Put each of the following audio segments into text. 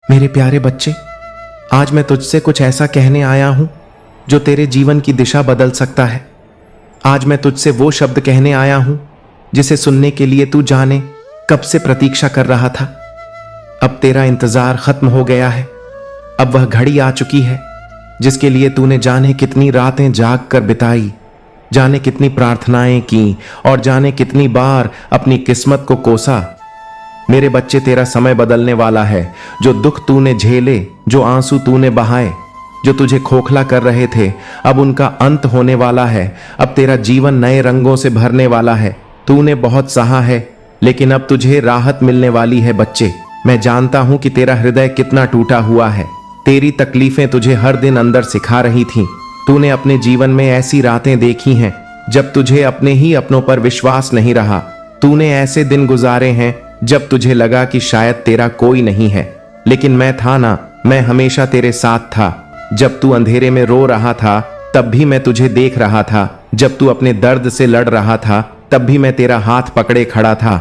मेरे प्यारे बच्चे, आज मैं तुझसे कुछ ऐसा कहने आया हूं जो तेरे जीवन की दिशा बदल सकता है। आज मैं तुझसे वो शब्द कहने आया हूं जिसे सुनने के लिए तू जाने कब से प्रतीक्षा कर रहा था। अब तेरा इंतजार खत्म हो गया है। अब वह घड़ी आ चुकी है जिसके लिए तूने जाने कितनी रातें जाग कर बिताई, जाने कितनी प्रार्थनाएं की और जाने कितनी बार अपनी किस्मत को कोसा। मेरे बच्चे, तेरा समय बदलने वाला है। जो दुख तूने झेले, जो आंसू तूने बहाए, जो तुझे खोखला कर रहे थे, अब उनका अंत होने वाला है। अब तेरा जीवन नए रंगों से भरने वाला है। तूने बहुत सहा है, लेकिन अब तुझे राहत मिलने वाली है। बच्चे, मैं जानता हूं कि तेरा हृदय कितना टूटा हुआ है। तेरी तकलीफें तुझे हर दिन अंदर सिखा रही थीं। तूने अपने जीवन में ऐसी रातें देखी हैं जब तुझे अपने ही अपनों पर विश्वास नहीं रहा। तूने ऐसे दिन गुजारे हैं जब तुझे लगा कि शायद तेरा कोई नहीं है, लेकिन मैं था ना, मैं हमेशा तेरे साथ था। जब तू अंधेरे में रो रहा था तब भी मैं तुझे देख रहा था। जब तू अपने दर्द से लड़ रहा था तब भी मैं तेरा हाथ पकड़े खड़ा था।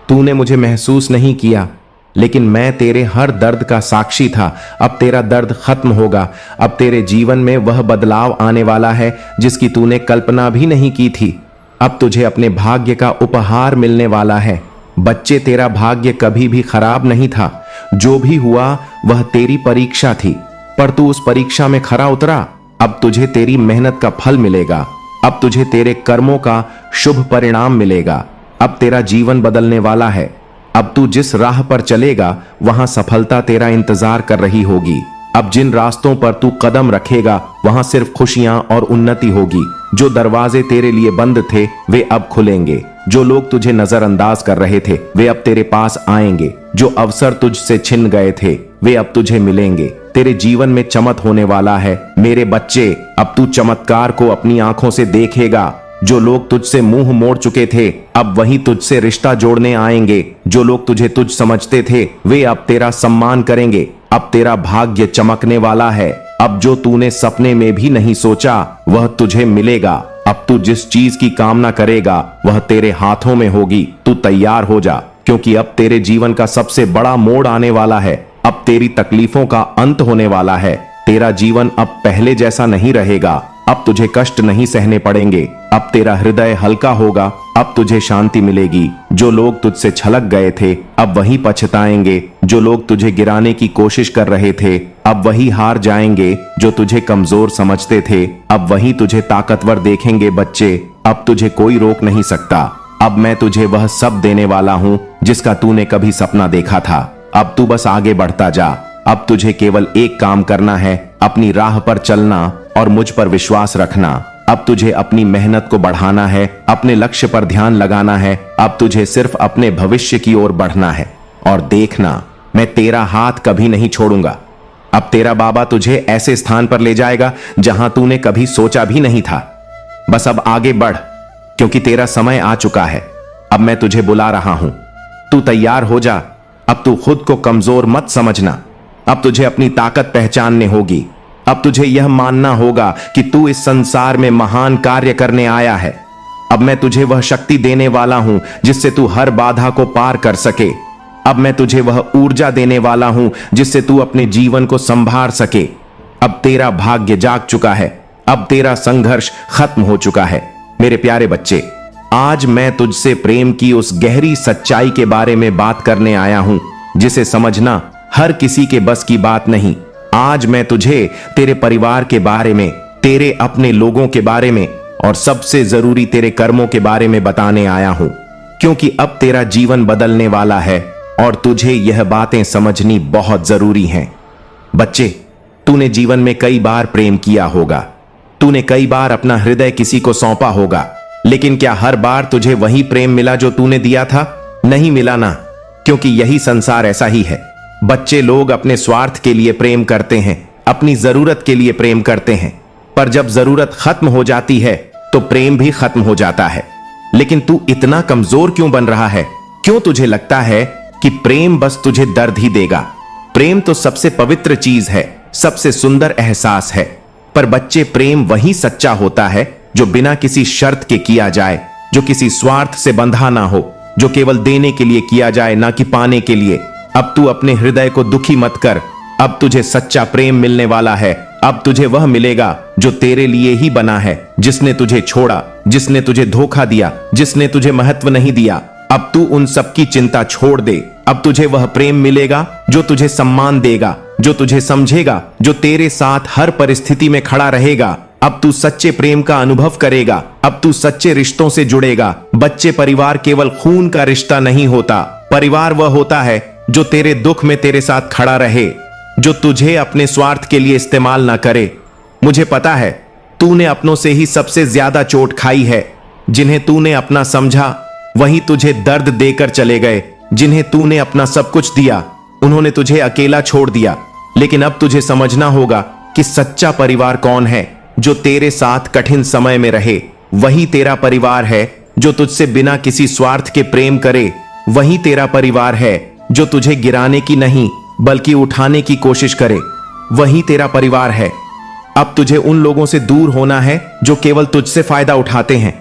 तूने मुझे महसूस नहीं किया, लेकिन मैं तेरे हर दर्द का साक्षी था। अब तेरा दर्द खत्म होगा। अब तेरे जीवन में वह बदलाव आने वाला है जिसकी तूने कल्पना भी नहीं की थी। अब तुझे अपने भाग्य का उपहार मिलने वाला है। बच्चे, तेरा भाग्य कभी भी खराब नहीं था। जो भी हुआ वह तेरी परीक्षा थी, पर तू उस परीक्षा में खरा उतरा। अब तुझे तेरी मेहनत का फल मिलेगा। अब तुझे तेरे कर्मों का शुभ परिणाम मिलेगा। अब तेरा जीवन बदलने वाला है। अब तू जिस राह पर चलेगा वहां सफलता तेरा इंतजार कर रही होगी। अब जिन रास्तों पर तू कदम रखेगा वहां सिर्फ खुशियां और उन्नति होगी। जो दरवाजे तेरे लिए बंद थे वे अब खुलेंगे। जो लोग तुझे नजरअंदाज कर रहे थे वे अब तेरे पास आएंगे। जो अवसर तुझसे छिन गए थे वे अब तुझे मिलेंगे। तेरे जीवन में चमक होने वाला है। मेरे बच्चे, अब तू चमत्कार को अपनी आंखों से देखेगा। जो लोग तुझसे मुंह मोड़ चुके थे अब वही तुझसे रिश्ता जोड़ने आएंगे। जो लोग तुझे तुझ समझते थे वे अब तेरा सम्मान करेंगे। अब तेरा भाग्य चमकने वाला है। अब जो तूने सपने में भी नहीं सोचा वह तुझे मिलेगा। अब तू जिस चीज की कामना करेगा वह तेरे हाथों में होगी। तू तैयार हो जा, क्योंकि अब तेरे जीवन का सबसे बड़ा मोड़ आने वाला है। अब तेरी तकलीफों का अंत होने वाला है। तेरा जीवन अब पहले जैसा नहीं रहेगा। अब तुझे कष्ट नहीं सहने पड़ेंगे। अब तेरा हृदय हल्का होगा। अब तुझे शांति मिलेगी। जो लोग तुझसे छलक गए थे अब वही पछताएंगे। जो लोग तुझे गिराने की कोशिश कर रहे थे अब वही हार जाएंगे। जो तुझे कमजोर समझते थे अब वही तुझे ताकतवर देखेंगे। बच्चे, अब तुझे कोई रोक नहीं सकता। अब मैं तुझे वह सब देने वाला हूँ जिसका तूने कभी सपना देखा था। अब तू बस आगे बढ़ता जा। अब तुझे केवल एक काम करना है, अपनी राह पर चलना और मुझ पर विश्वास रखना। अब तुझे अपनी मेहनत को बढ़ाना है, अपने लक्ष्य पर ध्यान लगाना है। अब तुझे सिर्फ अपने भविष्य की ओर बढ़ना है। और देखना, मैं तेरा हाथ कभी नहीं छोड़ूंगा। अब तेरा बाबा तुझे ऐसे स्थान पर ले जाएगा जहां तूने कभी सोचा भी नहीं था। बस अब आगे बढ़, क्योंकि तेरा समय आ चुका है। अब मैं तुझे बुला रहा हूं। तू तैयार हो जा। अब तू खुद को कमजोर मत समझना। अब तुझे अपनी ताकत पहचानने होगी। अब तुझे यह मानना होगा कि तू इस संसार में महान कार्य करने आया है। अब मैं तुझे वह शक्ति देने वाला हूं जिससे तू हर बाधा को पार कर सके। अब मैं तुझे वह ऊर्जा देने वाला हूं जिससे तू अपने जीवन को संभाल सके। अब तेरा भाग्य जाग चुका है। अब तेरा संघर्ष खत्म हो चुका है। मेरे प्यारे बच्चे, आज मैं तुझसे प्रेम की उस गहरी सच्चाई के बारे में बात करने आया हूं जिसे समझना हर किसी के बस की बात नहीं। आज मैं तुझे तेरे परिवार के बारे में, तेरे अपने लोगों के बारे में और सबसे जरूरी तेरे कर्मों के बारे में बताने आया हूं, क्योंकि अब तेरा जीवन बदलने वाला है और तुझे यह बातें समझनी बहुत जरूरी हैं। बच्चे, तूने जीवन में कई बार प्रेम किया होगा। तूने कई बार अपना हृदय किसी को सौंपा होगा, लेकिन क्या हर बार तुझे वही प्रेम मिला जो तूने दिया था? नहीं मिला ना, क्योंकि यही संसार ऐसा ही है। बच्चे, लोग अपने स्वार्थ के लिए प्रेम करते हैं, अपनी जरूरत के लिए प्रेम करते हैं, पर जब जरूरत खत्म हो जाती है तो प्रेम भी खत्म हो जाता है। लेकिन तू इतना कमजोर क्यों बन रहा है? क्यों तुझे लगता है कि प्रेम बस तुझे दर्द ही देगा? प्रेम तो सबसे पवित्र चीज है, सबसे सुंदर एहसास है। पर बच्चे, प्रेम वही सच्चा होता है जो बिना किसी शर्त के किया जाए, जो किसी स्वार्थ से बंधा ना हो, जो केवल देने के लिए किया जाए, ना कि पाने के लिए। अब तू अपने हृदय को दुखी मत कर। अब तुझे सच्चा प्रेम मिलने वाला है। अब तुझे वह मिलेगा जो तेरे लिए ही बना है। जिसने तुझे छोड़ा, जिसने तुझे धोखा दिया, जिसने तुझे महत्व नहीं दिया, अब तू उन सब की चिंता छोड़ दे। अब तुझे वह प्रेम मिलेगा जो तुझे सम्मान देगा, जो तुझे समझेगा, जो तेरे साथ हर परिस्थिति में खड़ा रहेगा। अब तू सच्चे प्रेम का अनुभव करेगा। अब तू सच्चे रिश्तों से जुड़ेगा। बच्चे, परिवार केवल खून का रिश्ता नहीं होता। परिवार वह होता है जो तेरे दुख में तेरे साथ खड़ा रहे, जो तुझे अपने स्वार्थ के लिए इस्तेमाल ना करे। मुझे पता है तूने अपनों से ही सबसे ज्यादा चोट खाई है। जिन्हें तूने अपना समझा वही तुझे दर्द देकर चले गए। जिन्हें तूने अपना सब कुछ दिया उन्होंने तुझे अकेला छोड़ दिया। लेकिन अब तुझे समझना होगा कि सच्चा परिवार कौन है। जो तेरे साथ कठिन समय में रहे वही तेरा परिवार है। जो तुझसे बिना किसी स्वार्थ के प्रेम करे वही तेरा परिवार है। जो तुझे गिराने की नहीं बल्कि उठाने की कोशिश करे वही तेरा परिवार है। अब तुझे उन लोगों से दूर होना है जो केवल तुझसे फायदा उठाते हैं।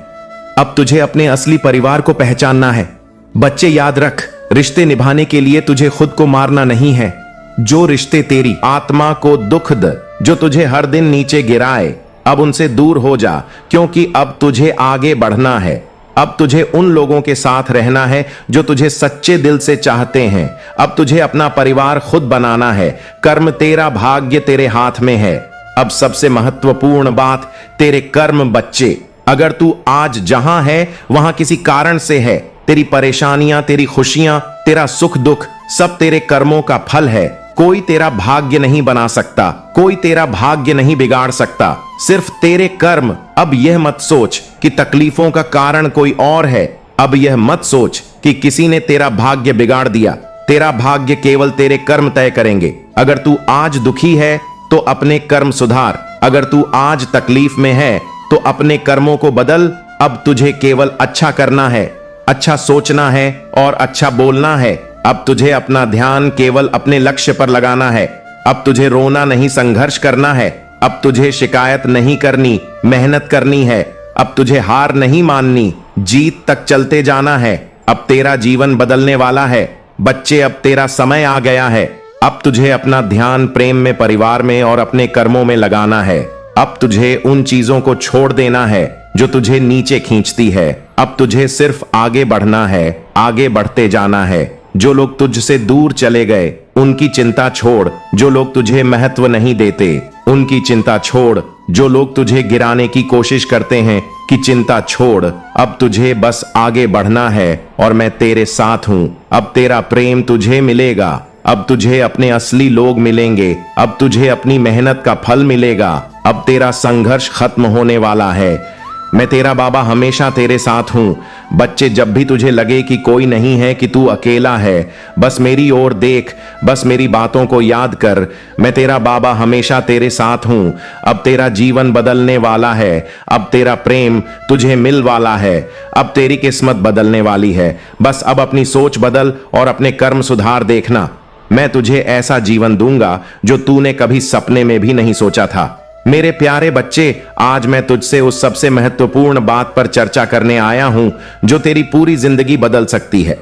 अब तुझे अपने असली परिवार को पहचानना है। बच्चे, याद रख, रिश्ते निभाने के लिए तुझे खुद को मारना नहीं है। जो रिश्ते तेरी आत्मा को दुख दे, जो तुझे हर दिन नीचे गिराए, अब उनसे दूर हो जा, क्योंकि अब तुझे आगे बढ़ना है। अब तुझे उन लोगों के साथ रहना है जो तुझे सच्चे दिल से चाहते हैं। अब तुझे अपना परिवार खुद बनाना है। कर्म तेरा, भाग्य तेरे हाथ में है। अब सबसे महत्वपूर्ण बात, तेरे कर्म बच्चे। अगर तू आज जहां है वहां किसी कारण से है। तेरी परेशानियां, तेरी खुशियां, तेरा सुख दुख सब तेरे कर्मों का फल है। कोई तेरा भाग्य नहीं बना सकता, कोई तेरा भाग्य नहीं बिगाड़ सकता, सिर्फ तेरे कर्म। अब यह मत सोच कि तकलीफों का कारण कोई और है। अब यह मत सोच कि किसी ने तेरा भाग्य बिगाड़ दिया। तेरा भाग्य केवल तेरे कर्म तय करेंगे। अगर तू आज दुखी है तो अपने कर्म सुधार। अगर तू आज तकलीफ में है तो अपने कर्मों को बदल। अब तुझे केवल अच्छा करना है, अच्छा सोचना है और अच्छा बोलना है। अब तुझे अपना ध्यान केवल अपने लक्ष्य पर लगाना है। अब तुझे रोना नहीं, संघर्ष करना है। अब तुझे शिकायत नहीं करनी, मेहनत करनी है। अब तुझे हार नहीं माननी, जीत तक चलते जाना है। अब तेरा जीवन बदलने वाला है। बच्चे, अब तेरा समय आ गया है। अब तुझे अपना ध्यान प्रेम में, परिवार में और अपने कर्मों में लगाना है। अब तुझे उन चीजों को छोड़ देना है जो तुझे नीचे खींचती है। अब तुझे सिर्फ आगे बढ़ना है, आगे बढ़ते जाना है। जो लोग तुझसे दूर चले गए उनकी चिंता छोड़। जो लोग तुझे महत्व नहीं देते उनकी चिंता छोड़। जो लोग तुझे गिराने की कोशिश करते हैं की चिंता छोड़। अब तुझे बस आगे बढ़ना है और मैं तेरे साथ हूं। अब तेरा प्रेम तुझे मिलेगा। अब तुझे अपने असली लोग मिलेंगे। अब तुझे अपनी मेहनत का फल मिलेगा। अब तेरा संघर्ष खत्म होने वाला है। मैं तेरा बाबा हमेशा तेरे साथ हूं। बच्चे, जब भी तुझे लगे कि कोई नहीं है, कि तू अकेला है, बस मेरी ओर देख, बस मेरी बातों को याद कर। मैं तेरा बाबा हमेशा तेरे साथ हूं। अब तेरा जीवन बदलने वाला है। अब तेरा प्रेम तुझे मिल वाला है। अब तेरी किस्मत बदलने वाली है। बस अब अपनी सोच बदल और अपने कर्म सुधार देखना। मैं तुझे ऐसा जीवन दूंगा जो तूने कभी सपने में भी नहीं सोचा था। मेरे प्यारे बच्चे, आज मैं तुझसे उस सबसे महत्वपूर्ण बात पर चर्चा करने आया हूं जो तेरी पूरी जिंदगी बदल सकती है।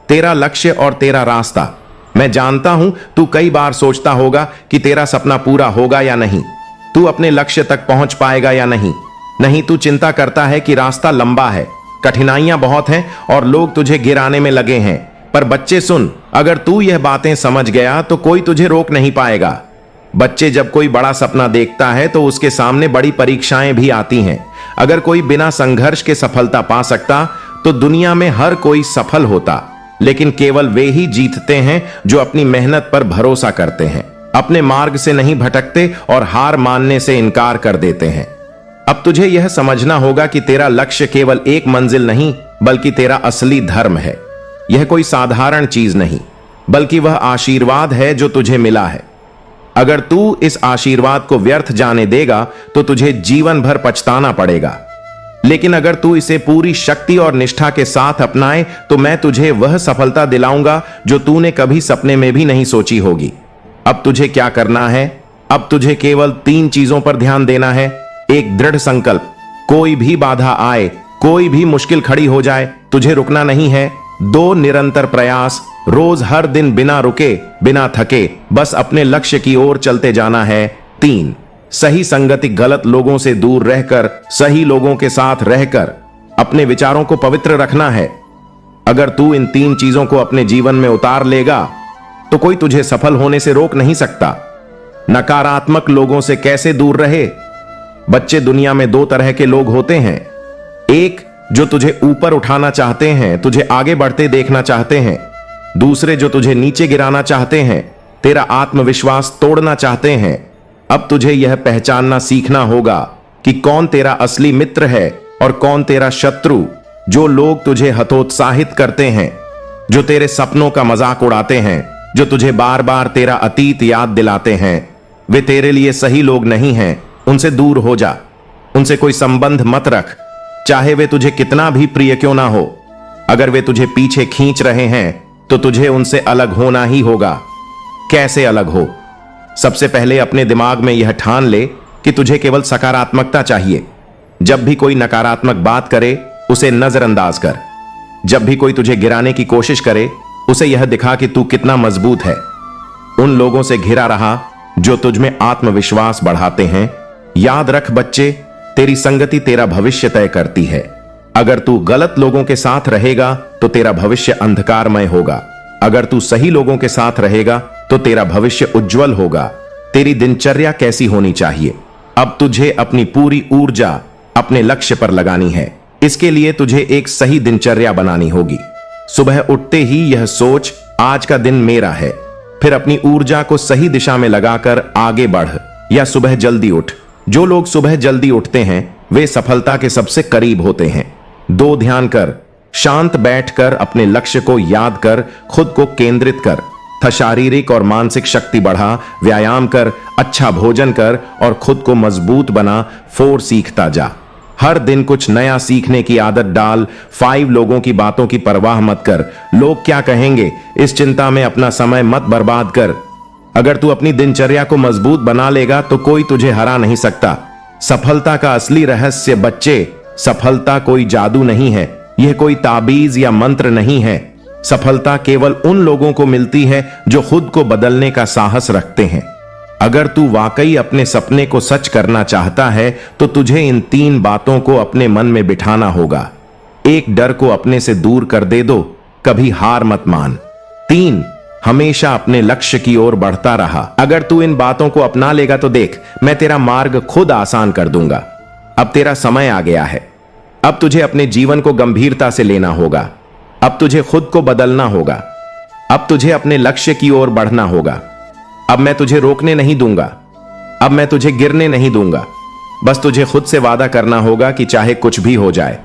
तेरा लक्ष्य और तेरा रास्ता। मैं जानता हूं तू कई बार सोचता होगा कि तेरा सपना पूरा होगा या नहीं, तू अपने लक्ष्य तक पहुंच पाएगा या नहीं। तू चिंता करता है कि रास्ता लंबा है, कठिनाइयां बहुत हैं और लोग तुझे गिराने में लगे हैं। पर बच्चे सुन, अगर तू यह बातें समझ गया तो कोई तुझे रोक नहीं पाएगा। बच्चे, जब कोई बड़ा सपना देखता है तो उसके सामने बड़ी परीक्षाएं भी आती हैं। अगर कोई बिना संघर्ष के सफलता पा सकता तो दुनिया में हर कोई सफल होता। लेकिन केवल वे ही जीतते हैं जो अपनी मेहनत पर भरोसा करते हैं, अपने मार्ग से नहीं भटकते और हार मानने से इनकार कर देते हैं। अब तुझे यह समझना होगा कि तेरा लक्ष्य केवल एक मंजिल नहीं बल्कि तेरा असली धर्म है। यह कोई साधारण चीज नहीं बल्कि वह आशीर्वाद है जो तुझे मिला है। अगर तू इस आशीर्वाद को व्यर्थ जाने देगा तो तुझे जीवन भर पछताना पड़ेगा। लेकिन अगर तू इसे पूरी शक्ति और निष्ठा के साथ अपनाए तो मैं तुझे वह सफलता दिलाऊंगा जो तूने कभी सपने में भी नहीं सोची होगी। अब तुझे क्या करना है? अब तुझे केवल 3 चीजों पर ध्यान देना है। एक दृढ़ संकल्प। कोई भी बाधा आए, कोई भी मुश्किल खड़ी हो जाए, तुझे रुकना नहीं है। 2 निरंतर प्रयास, रोज हर दिन बिना रुके बिना थके बस अपने लक्ष्य की ओर चलते जाना है। 3 सही संगति, गलत लोगों से दूर रहकर सही लोगों के साथ रहकर अपने विचारों को पवित्र रखना है। अगर तू इन 3 चीजों को अपने जीवन में उतार लेगा तो कोई तुझे सफल होने से रोक नहीं सकता। नकारात्मक लोगों से कैसे दूर रहे? बच्चे, दुनिया में 2 तरह के लोग होते हैं। एक जो तुझे ऊपर उठाना चाहते हैं, तुझे आगे बढ़ते देखना चाहते हैं। दूसरे जो तुझे नीचे गिराना चाहते हैं, तेरा आत्मविश्वास तोड़ना चाहते हैं। अब तुझे यह पहचानना सीखना होगा कि कौन तेरा असली मित्र है और कौन तेरा शत्रु। जो लोग तुझे हतोत्साहित करते हैं, जो तेरे सपनों का मजाक उड़ाते हैं, जो तुझे बार बार तेरा अतीत याद दिलाते हैं, वे तेरे लिए सही लोग नहीं हैं। उनसे दूर हो जा, उनसे कोई संबंध मत रख, चाहे वे तुझे कितना भी प्रिय क्यों ना हो। अगर वे तुझे पीछे खींच रहे हैं तो तुझे उनसे अलग होना ही होगा। कैसे अलग हो? सबसे पहले अपने दिमाग में यह ठान ले कि तुझे केवल सकारात्मकता चाहिए। जब भी कोई नकारात्मक बात करे उसे नजरअंदाज कर। जब भी कोई तुझे गिराने की कोशिश करे उसे यह दिखा कि तू कितना मजबूत है। उन लोगों से घिरा रहा जो तुझ में आत्मविश्वास बढ़ाते हैं। याद रख बच्चे, तेरी संगति तेरा भविष्य तय करती है। अगर तू गलत लोगों के साथ रहेगा तो तेरा भविष्य अंधकारमय होगा। अगर तू सही लोगों के साथ रहेगा तो तेरा भविष्य उज्जवल होगा। तेरी दिनचर्या कैसी होनी चाहिए? अब तुझे अपनी पूरी ऊर्जा अपने लक्ष्य पर लगानी है। इसके लिए तुझे एक सही दिनचर्या बनानी होगी। सुबह उठते ही यह सोच, आज का दिन मेरा है। फिर अपनी ऊर्जा को सही दिशा में लगाकर आगे बढ़, या सुबह जल्दी उठ। जो लोग सुबह जल्दी उठते हैं वे सफलता के सबसे करीब होते हैं। 2 ध्यान कर, शांत बैठकर अपने लक्ष्य को याद कर, खुद को केंद्रित कर। शारीरिक और मानसिक शक्ति बढ़ा, व्यायाम कर, अच्छा भोजन कर और खुद को मजबूत बना। 4 सीखता जा, हर दिन कुछ नया सीखने की आदत डाल। 5 लोगों की बातों की परवाह मत कर। लोग क्या कहेंगे, इस चिंता में अपना समय मत बर्बाद कर। अगर तू अपनी दिनचर्या को मजबूत बना लेगा तो कोई तुझे हरा नहीं सकता। सफलता का असली रहस्य बच्चे, सफलता कोई जादू नहीं है, यह कोई ताबीज या मंत्र नहीं है। सफलता केवल उन लोगों को मिलती है जो खुद को बदलने का साहस रखते हैं। अगर तू वाकई अपने सपने को सच करना चाहता है तो तुझे इन 3 बातों को अपने मन में बिठाना होगा। 1 डर को अपने से दूर कर दे दो, कभी हार मत मान। 3 हमेशा अपने लक्ष्य की ओर बढ़ता रहा। अगर तू इन बातों को अपना लेगा तो देख, मैं तेरा मार्ग खुद आसान कर दूंगा। अब तेरा समय आ गया है। अब तुझे अपने जीवन को गंभीरता से लेना होगा। अब तुझे खुद को बदलना होगा। अब तुझे अपने लक्ष्य की ओर बढ़ना होगा। अब मैं तुझे रोकने नहीं दूंगा। अब मैं तुझे गिरने नहीं दूंगा। बस तुझे खुद से वादा करना होगा कि चाहे कुछ भी हो जाए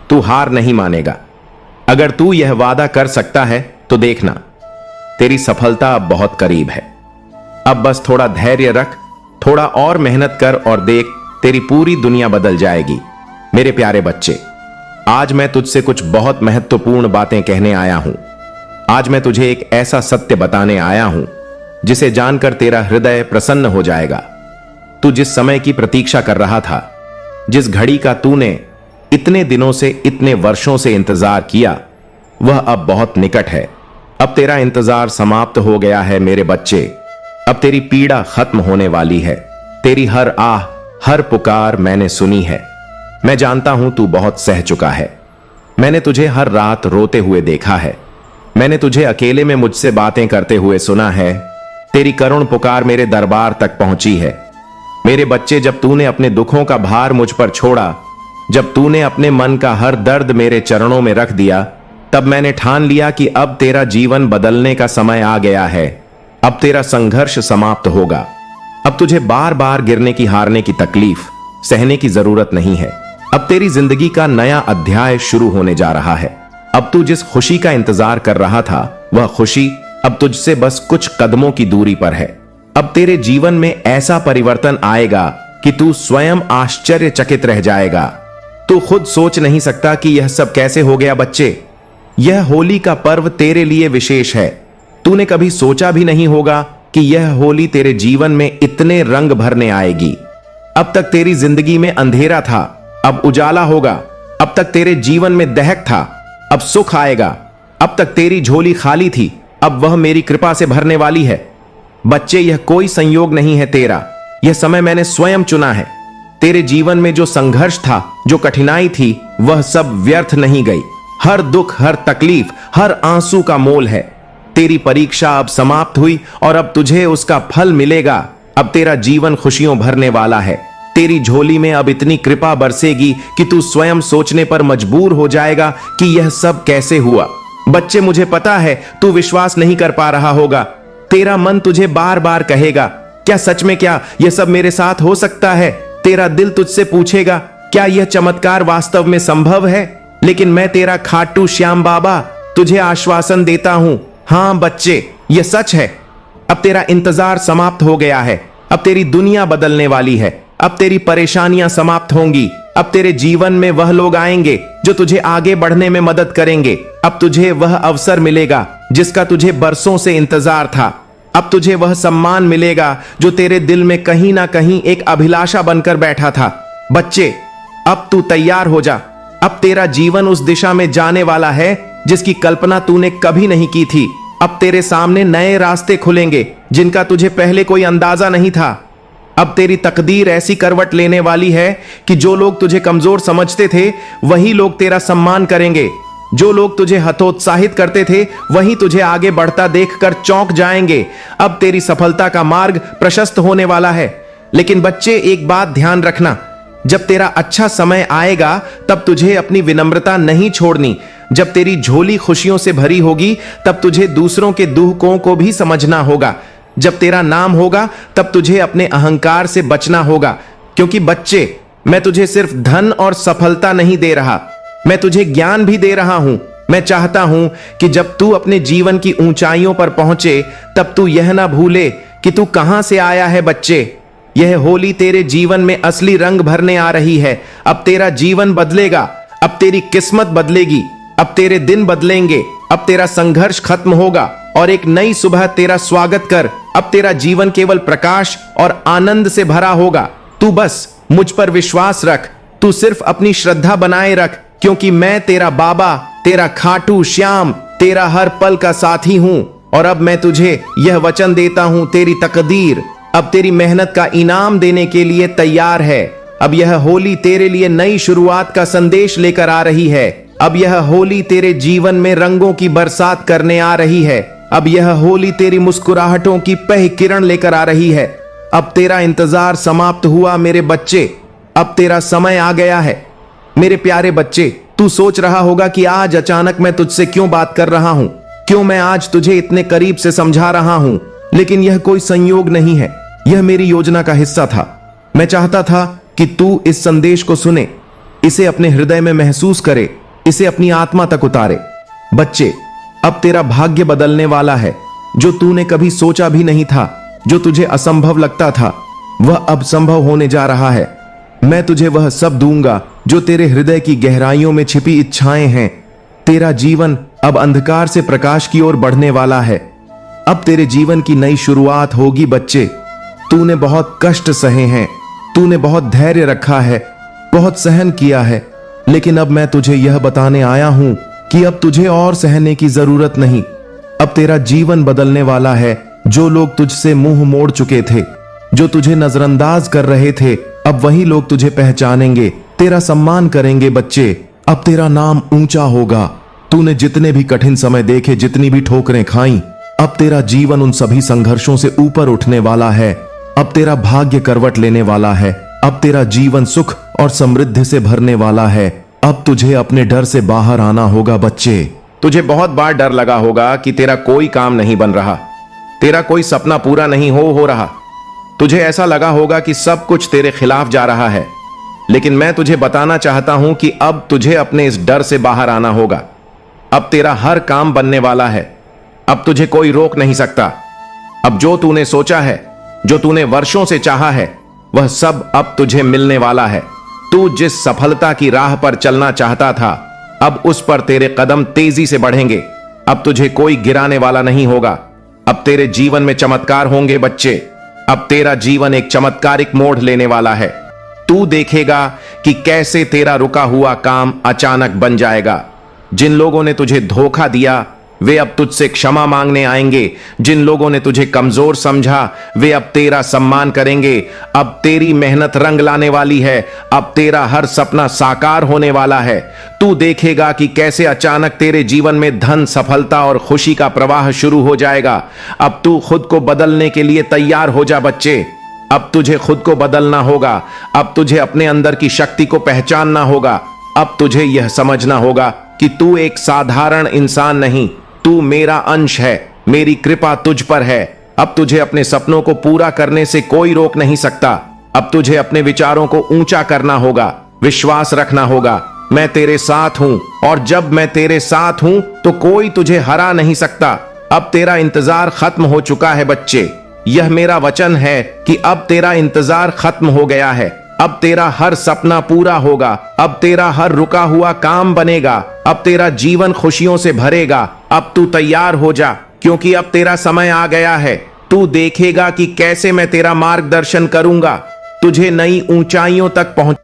तू हार नहीं मानेगा। अगर तू यह वादा कर सकता है तो देखना, तेरी सफलता अब बहुत करीब है। अब बस थोड़ा धैर्य रख, थोड़ा और मेहनत कर और देख, तेरी पूरी दुनिया बदल जाएगी। मेरे प्यारे बच्चे, आज मैं तुझसे कुछ बहुत महत्वपूर्ण बातें कहने आया हूं। आज मैं तुझे एक ऐसा सत्य बताने आया हूं जिसे जानकर तेरा हृदय प्रसन्न हो जाएगा। तू जिस समय की प्रतीक्षा कर रहा था, जिस घड़ी का तूने इतने दिनों से, इतने वर्षों से इंतजार किया, वह अब बहुत निकट है। अब तेरा इंतजार समाप्त हो गया है मेरे बच्चे। अब तेरी पीड़ा खत्म होने वाली है। तेरी हर आह, हर पुकार मैंने सुनी है। मैं जानता हूं तू बहुत सह चुका है। मैंने तुझे हर रात रोते हुए देखा है। मैंने तुझे अकेले में मुझसे बातें करते हुए सुना है। तेरी करुण पुकार मेरे दरबार तक पहुंची है। मेरे बच्चे, जब तूने अपने दुखों का भार मुझ पर छोड़ा, जब तूने अपने मन का हर दर्द मेरे चरणों में रख दिया, तब मैंने ठान लिया कि अब तेरा जीवन बदलने का समय आ गया है। अब तेरा संघर्ष समाप्त होगा। अब तुझे बार बार गिरने की, हारने की तकलीफ सहने की जरूरत नहीं है। अब तेरी जिंदगी का नया अध्याय शुरू होने जा रहा है। अब तू जिस खुशी का इंतजार कर रहा था, वह खुशी अब तुझसे बस कुछ कदमों की दूरी पर है। अब तेरे जीवन में ऐसा परिवर्तन आएगा कि तू स्वयं आश्चर्यचकित रह जाएगा। तू खुद सोच नहीं सकता कि यह सब कैसे हो गया बच्चे। यह होली का पर्व तेरे लिए विशेष है। तूने कभी सोचा भी नहीं होगा कि यह होली तेरे जीवन में इतने रंग भरने आएगी। अब तक तेरी जिंदगी में अंधेरा था, अब उजाला होगा। अब तक तेरे जीवन में दहक था, अब सुख आएगा। अब तक तेरी झोली खाली थी, अब वह मेरी कृपा से भरने वाली है। बच्चे, यह कोई संयोग नहीं है तेरा, यह समय मैंने स्वयं चुना है। तेरे जीवन में जो संघर्ष था, जो कठिनाई थी, वह सब व्यर्थ नहीं गई। हर दुख, हर तकलीफ, हर आंसू का मोल है। तेरी परीक्षा अब समाप्त हुई और अब तुझे उसका फल मिलेगा। अब तेरा जीवन खुशियों भरने वाला है। तेरी झोली में अब इतनी कृपा बरसेगी कि तू स्वयं सोचने पर मजबूर हो जाएगा कि यह सब कैसे हुआ। बच्चे, मुझे पता है तू विश्वास नहीं कर पा रहा होगा। तेरा मन तुझे बार बार कहेगा, क्या सच में, क्या यह सब मेरे साथ हो सकता है? तेरा दिल तुझसे पूछेगा, क्या यह चमत्कार वास्तव में संभव है? लेकिन मैं तेरा खाटू श्याम बाबा तुझे आश्वासन देता हूं, हां बच्चे, यह सच है। अब तेरा इंतजार समाप्त हो गया है। अब तेरी दुनिया बदलने वाली है। अब तेरी परेशानियां समाप्त होंगी। अब तेरे जीवन में वह लोग आएंगे जो तुझे आगे बढ़ने में मदद करेंगे। अब तुझे वह अवसर मिलेगा जिसका तुझे बरसों से इंतजार था। अब तुझे वह सम्मान मिलेगा जो तेरे दिल में कहीं ना कहीं एक अभिलाषा बनकर बैठा था। बच्चे, अब तू तैयार हो जा। अब तेरा जीवन उस दिशा में जाने वाला है जिसकी कल्पना तूने कभी नहीं की थी। अब तेरे सामने नए रास्ते खुलेंगे जिनका तुझे पहले कोई अंदाजा नहीं था। अब तेरी तकदीर ऐसी करवट लेने वाली है कि जो लोग तुझे कमजोर समझते थे वही लोग तेरा सम्मान करेंगे। जो लोग तुझे हतोत्साहित करते थे वही तुझे आगे बढ़ता देखकर चौंक जाएंगे। अब तेरी सफलता का मार्ग प्रशस्त होने वाला है। लेकिन बच्चे, एक बात ध्यान रखना, जब तेरा अच्छा समय आएगा तब तुझे अपनी विनम्रता नहीं छोड़नी। जब तेरी झोली खुशियों से भरी होगी तब तुझे दूसरों के दुखों को भी समझना होगा। जब तेरा नाम होगा तब तुझे अपने अहंकार से बचना होगा। क्योंकि बच्चे, मैं तुझे सिर्फ धन और सफलता नहीं दे रहा, मैं तुझे ज्ञान भी दे रहा हूं। मैं चाहता हूं कि जब तू अपने जीवन की ऊंचाइयों पर पहुंचे तब तू यह ना भूले कि तू कहां से आया है। बच्चे, यह होली तेरे जीवन में असली रंग भरने आ रही है। अब तेरा जीवन बदलेगा। अब तेरी किस्मत बदलेगी। अब तेरे दिन बदलेंगे। अब तेरा संघर्ष खत्म होगा और एक नई सुबह तेरा स्वागत कर। अब तेरा जीवन केवल प्रकाश और आनंद से भरा होगा। तू बस मुझ पर विश्वास रख। तू सिर्फ अपनी श्रद्धा बनाए रख, क्योंकि मैं तेरा बाबा, तेरा खाटू श्याम, तेरा हर पल का साथी हूं। और अब मैं तुझे यह वचन देता हूं, तेरी तकदीर अब तेरी मेहनत का इनाम देने के लिए तैयार है। अब यह होली तेरे लिए नई शुरुआत का संदेश लेकर आ रही है। अब यह होली तेरे जीवन में रंगों की बरसात करने आ रही है। अब यह होली तेरी मुस्कुराहटों की पह किरण लेकर आ रही है। अब तेरा इंतजार समाप्त हुआ मेरे बच्चे। अब तेरा समय आ गया है। मेरे प्यारे बच्चे, तू सोच रहा होगा कि आज अचानक मैं तुझसे क्यों बात कर रहा हूं, क्यों मैं आज तुझे इतने करीब से समझा रहा हूं। लेकिन यह कोई संयोग नहीं है, यह मेरी योजना का हिस्सा था। मैं चाहता था कि तू इस संदेश को सुने, इसे अपने हृदय में महसूस करे, इसे अपनी आत्मा तक उतारे। बच्चे, अब तेरा भाग्य बदलने वाला है। जो तूने कभी सोचा भी नहीं था, जो तुझे असंभव लगता था, वह अब संभव होने जा रहा है। मैं तुझे वह सब दूंगा जो तेरे हृदय की गहराइयों में छिपी इच्छाएं हैं। तेरा जीवन अब अंधकार से प्रकाश की ओर बढ़ने वाला है। अब तेरे जीवन की नई शुरुआत होगी। बच्चे, तूने बहुत कष्ट सहे हैं, तूने बहुत धैर्य रखा है, बहुत सहन किया है। लेकिन अब मैं तुझे यह बताने आया हूं कि अब तुझे और सहने की जरूरत नहीं। अब तेरा जीवन बदलने वाला है। जो लोग तुझसे मुंह मोड़ चुके थे, जो तुझे नजरअंदाज कर रहे थे, अब वही लोग तुझे पहचानेंगे, तेरा सम्मान करेंगे। बच्चे, अब तेरा नाम ऊंचा होगा। तूने जितने भी कठिन समय देखे, जितनी भी ठोकरें खाई, अब तेरा जीवन उन सभी संघर्षों से ऊपर उठने वाला है। अब तेरा भाग्य करवट लेने वाला है। अब तेरा जीवन सुख और समृद्धि से भरने वाला है। अब तुझे अपने डर से बाहर आना होगा। बच्चे, तुझे बहुत बार डर लगा होगा कि तेरा कोई काम नहीं बन रहा, तेरा कोई सपना पूरा नहीं हो रहा। तुझे ऐसा लगा होगा कि सब कुछ तेरे खिलाफ जा रहा है। लेकिन मैं तुझे बताना चाहता हूं कि अब तुझे अपने इस डर से बाहर आना होगा। अब तेरा हर काम बनने वाला है। अब तुझे कोई रोक नहीं सकता। अब जो तूने सोचा है, जो तूने वर्षों से चाहा है, वह सब अब तुझे मिलने वाला है। तू जिस सफलता की राह पर चलना चाहता था, अब उस पर तेरे कदम तेजी से बढ़ेंगे। अब तुझे कोई गिराने वाला नहीं होगा। अब तेरे जीवन में चमत्कार होंगे। बच्चे, अब तेरा जीवन एक चमत्कारिक मोड़ लेने वाला है। तू देखेगा कि कैसे तेरा रुका हुआ काम अचानक बन जाएगा। जिन लोगों ने तुझे धोखा दिया, वे अब तुझसे क्षमा मांगने आएंगे। जिन लोगों ने तुझे कमजोर समझा वे अब तेरा सम्मान करेंगे। अब तेरी मेहनत रंग लाने वाली है। अब तेरा हर सपना साकार होने वाला है। तू देखेगा कि कैसे अचानक तेरे जीवन में धन, सफलता और खुशी का प्रवाह शुरू हो जाएगा। अब तू खुद को बदलने के लिए तैयार हो जा बच्चे। अब तुझे खुद को बदलना होगा। अब तुझे अपने अंदर की शक्ति को पहचानना होगा। अब तुझे यह समझना होगा कि तू एक साधारण इंसान नहीं, तू मेरा अंश है। मेरी कृपा तुझ पर है। अब तुझे अपने सपनों को पूरा करने से कोई रोक नहीं सकता। अब तुझे अपने विचारों को ऊंचा करना होगा, विश्वास रखना होगा। मैं तेरे साथ हूं और जब मैं तेरे साथ हूं तो कोई तुझे हरा नहीं सकता। अब तेरा इंतजार खत्म हो चुका है बच्चे। यह मेरा वचन है कि अब तेरा इंतजार खत्म हो गया है। अब तेरा हर सपना पूरा होगा। अब तेरा हर रुका हुआ काम बनेगा। अब तेरा जीवन खुशियों से भरेगा। अब तू तैयार हो जा, क्योंकि अब तेरा समय आ गया है। तू देखेगा कि कैसे मैं तेरा मार्गदर्शन करूंगा, तुझे नई ऊंचाइयों तक पहुंच